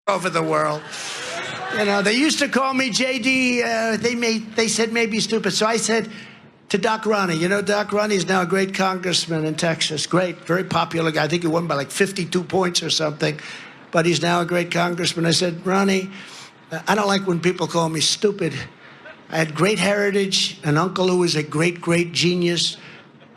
over the world. You know, they used to call me JD. They said maybe stupid. So I said to Doc Ronny, you know, Doc Ronny is now a great congressman in Texas. Great, very popular guy. I think he won by like 52 points or something. But he's now a great congressman. I said, Ronny, I don't like when people call me stupid. I had great heritage, an uncle who was a great, great genius,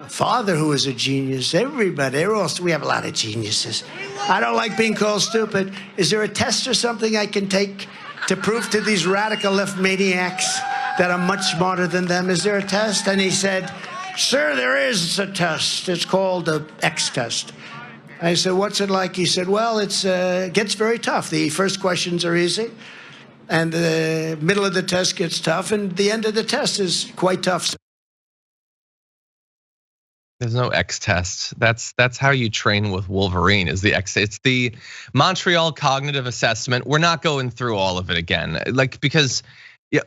a father who was a genius. Everybody, we have a lot of geniuses. I don't like being called stupid. Is there a test or something I can take to prove to these radical left maniacs that I'm much smarter than them? Is there a test? And he said, sir, there is a test. It's called the X test. I said, what's it like? He said, well, it gets very tough. The first questions are easy, and the middle of the test gets tough, and the end of the test is quite tough. There's no X test. That's how you train with Wolverine, is the X. It's the Montreal Cognitive Assessment. We're not going through all of it again, because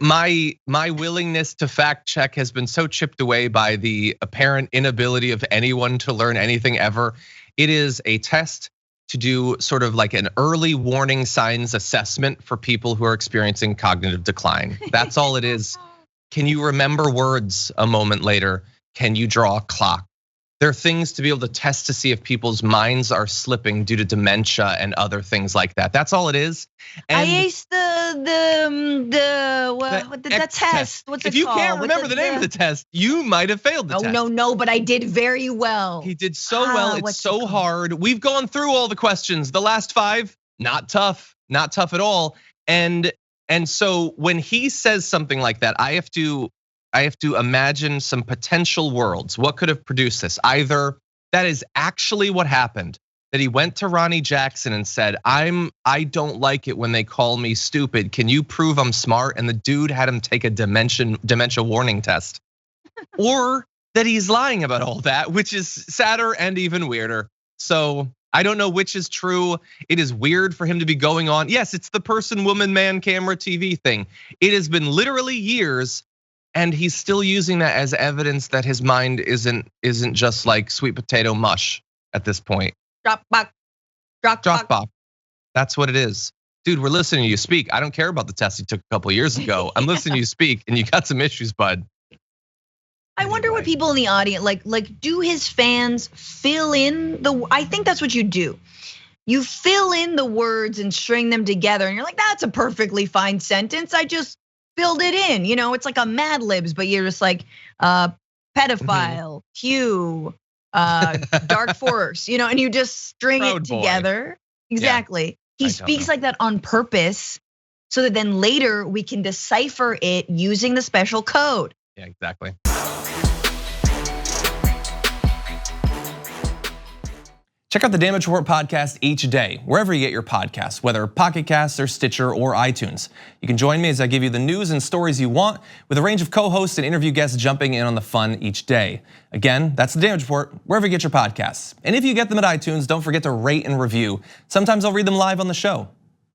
my willingness to fact check has been so chipped away by the apparent inability of anyone to learn anything ever. It is a test to do sort of like an early warning signs assessment for people who are experiencing cognitive decline. That's all it is. Can you remember words a moment later? Can you draw a clock? There are things to be able to test to see if people's minds are slipping due to dementia and other things like that. That's all it is. And I aced the test. What's it called? If you can't remember the name of the test, you might have failed the test. No, but I did very well. He did so well. It's so hard. We've gone through all the questions. The last 5, not tough at all. And so when he says something like that, I have to imagine some potential worlds. What could have produced this? Either that is actually what happened, that he went to Ronny Jackson and said, I don't like it when they call me stupid. Can you prove I'm smart? And the dude had him take a dementia warning test. Or that he's lying about all that, which is sadder and even weirder. So I don't know which is true. It is weird for him to be going on. Yes, it's the person, woman, man, camera, TV thing. It has been literally years, and he's still using that as evidence that his mind isn't just like sweet potato mush at this point. Drop box. That's what it is. Dude, we're listening to you speak. I don't care about the test you took a couple years ago. I'm listening to you speak, and you got some issues, bud. I wonder what people in the audience, like do his fans fill in I think that's what you do. You fill in the words and string them together, and you're like, that's a perfectly fine sentence. I just filled it in, it's like a Mad Libs, but you're just like pedophile, Hugh, dark force, and you just string it together. Exactly. Yeah, he speaks like that on purpose, so that then later we can decipher it using the special code. Yeah, exactly. Check out the Damage Report podcast each day, wherever you get your podcasts, whether Pocket Casts or Stitcher or iTunes. You can join me as I give you the news and stories you want, with a range of co-hosts and interview guests jumping in on the fun each day. Again, that's the Damage Report, wherever you get your podcasts. And if you get them at iTunes, don't forget to rate and review. Sometimes I'll read them live on the show.